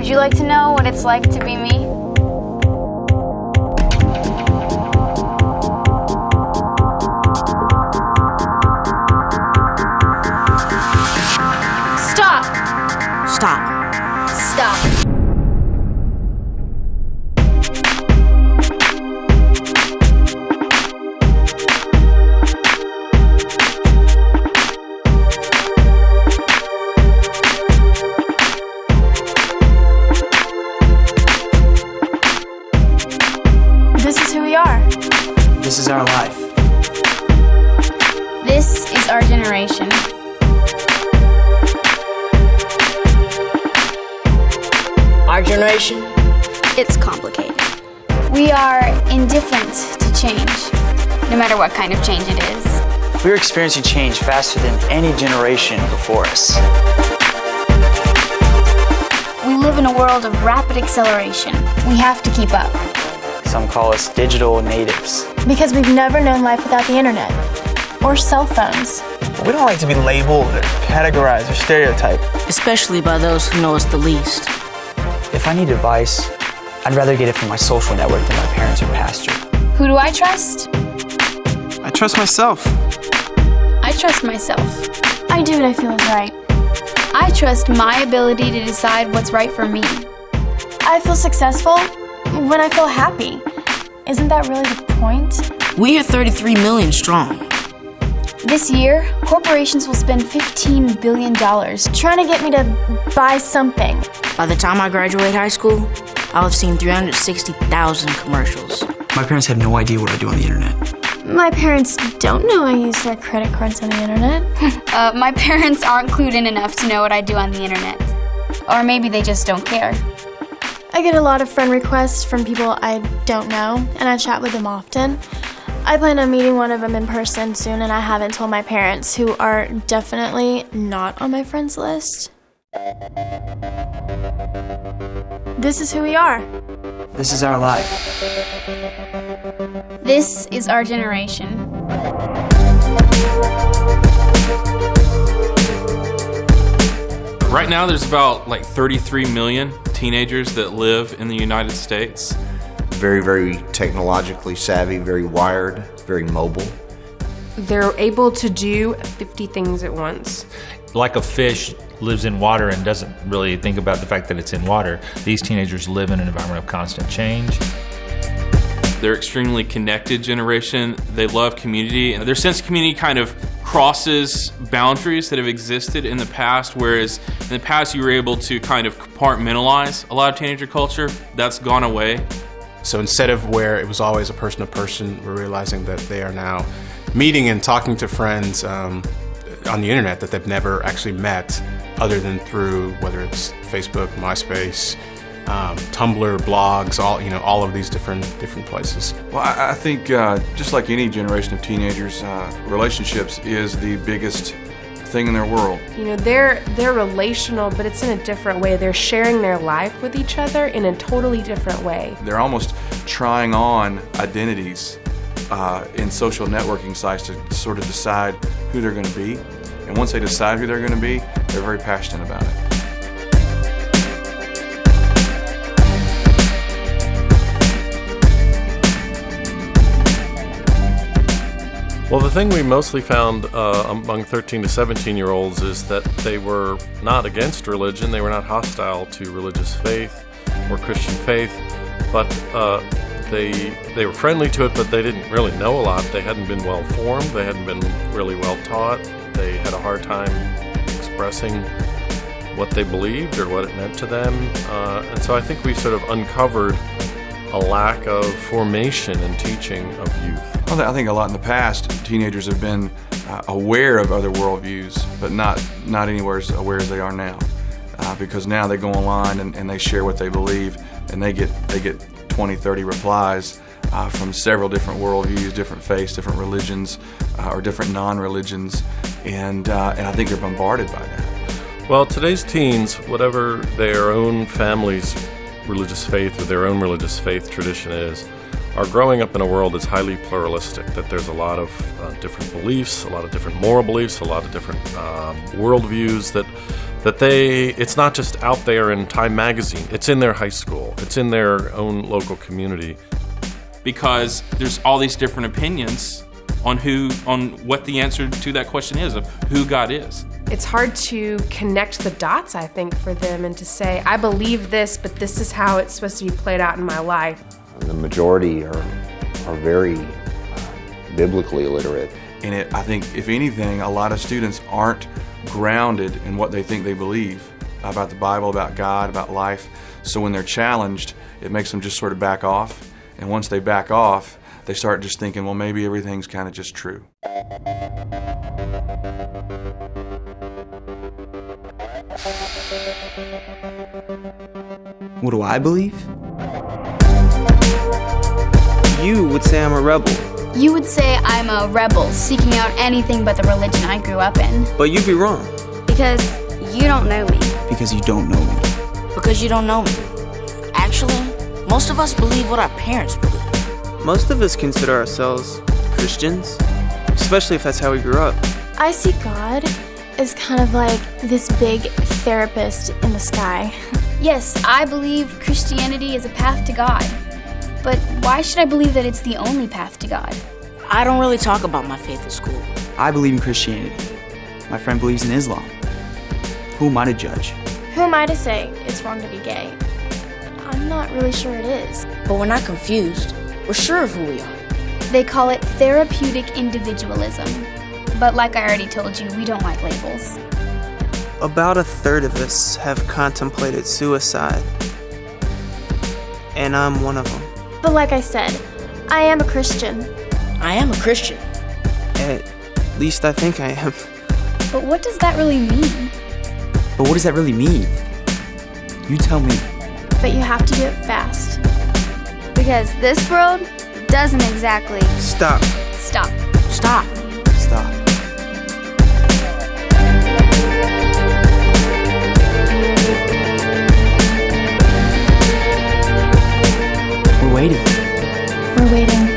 Would you like to know what it's like to be me? Stop! Stop. Stop. This is who we are. This is our life. This is our generation. Our generation? It's complicated. We are indifferent to change, no matter what kind of change it is. We're experiencing change faster than any generation before us. We live in a world of rapid acceleration. We have to keep up. Some call us digital natives. Because we've never known life without the internet or cell phones. We don't like to be labeled or categorized or stereotyped. Especially by those who know us the least. If I need advice, I'd rather get it from my social network than my parents or pastor. Who do I trust? I trust myself. I trust myself. I do what I feel is right. I trust my ability to decide what's right for me. I feel successful when I feel happy. Isn't that really the point? We are 33 million strong. This year, corporations will spend $15 billion. Trying to get me to buy something. By the time I graduate high school, I'll have seen 360,000 commercials. My parents have no idea what I do on the internet. My parents don't know I use their credit cards on the internet. My parents aren't clued in enough to know what I do on the internet. Or maybe they just don't care. I get a lot of friend requests from people I don't know, and I chat with them often. I plan on meeting one of them in person soon, and I haven't told my parents, who are definitely not on my friends list. This is who we are. This is our life. This is our generation. Right now there's about 33 million teenagers that live in the United States. Very, very technologically savvy, very wired, very mobile. They're able to do 50 things at once. Like a fish lives in water and doesn't really think about the fact that it's in water, these teenagers live in an environment of constant change. They're extremely connected generation. They love community, and their sense of community kind of crosses boundaries that have existed in the past, whereas in the past you were able to kind of compartmentalize a lot of teenager culture. That's gone away. So instead of where it was always a person-to-person, we're realizing that they are now meeting and talking to friends on the internet that they've never actually met, other than through whether it's Facebook, MySpace, Tumblr, blogs, all of these different places. Well, I think just like any generation of teenagers, relationships is the biggest thing in their world. You know, they're relational, but it's in a different way. They're sharing their life with each other in a totally different way. They're almost trying on identities in social networking sites to sort of decide who they're going to be. And once they decide who they're going to be, they're very passionate about it. Well, the thing we mostly found among 13 to 17-year-olds is that they were not against religion, they were not hostile to religious faith or Christian faith, but they were friendly to it, but they didn't really know a lot. They hadn't been well formed, they hadn't been really well taught, they had a hard time expressing what they believed or what it meant to them, and so I think we sort of uncovered a lack of formation and teaching of youth. Well, I think a lot in the past, teenagers have been aware of other worldviews, but not anywhere as aware as they are now. Because now they go online and they share what they believe, and they get 20, 30 replies from several different worldviews, different faiths, different religions, or different non-religions, and I think they're bombarded by that. Well, today's teens, whatever their own family's religious faith or their own religious faith tradition is, are growing up in a world that's highly pluralistic, that there's a lot of different beliefs, a lot of different moral beliefs, a lot of different worldviews that That it's not just out there in Time magazine, it's in their high school, it's in their own local community. Because there's all these different opinions on what the answer to that question is, of who God is. It's hard to connect the dots, I think, for them, and to say, I believe this, but this is how it's supposed to be played out in my life. The majority are very biblically illiterate. And I think, if anything, a lot of students aren't grounded in what they think they believe about the Bible, about God, about life. So when they're challenged, it makes them just sort of back off. And once they back off, they start just thinking, well, maybe everything's kind of just true. What do I believe? You would say I'm a rebel. You would say I'm a rebel seeking out anything but the religion I grew up in. But you'd be wrong. Because you don't know me. Because you don't know me. Because you don't know me. Actually, most of us believe what our parents believe. Most of us consider ourselves Christians, especially if that's how we grew up. I see God as kind of like this big therapist in the sky. Yes, I believe Christianity is a path to God. But why should I believe that it's the only path to God? I don't really talk about my faith at school. I believe in Christianity. My friend believes in Islam. Who am I to judge? Who am I to say it's wrong to be gay? I'm not really sure it is. But we're not confused. We're sure of who we are. They call it therapeutic individualism. But like I already told you, we don't like labels. About a third of us have contemplated suicide. And I'm one of them. But like I said, I am a Christian. I am a Christian. At least I think I am. But what does that really mean? But what does that really mean? You tell me. But you have to do it fast. Because this world doesn't exactly... Stop. Stop. Stop. Stop. We're waiting. We're waiting.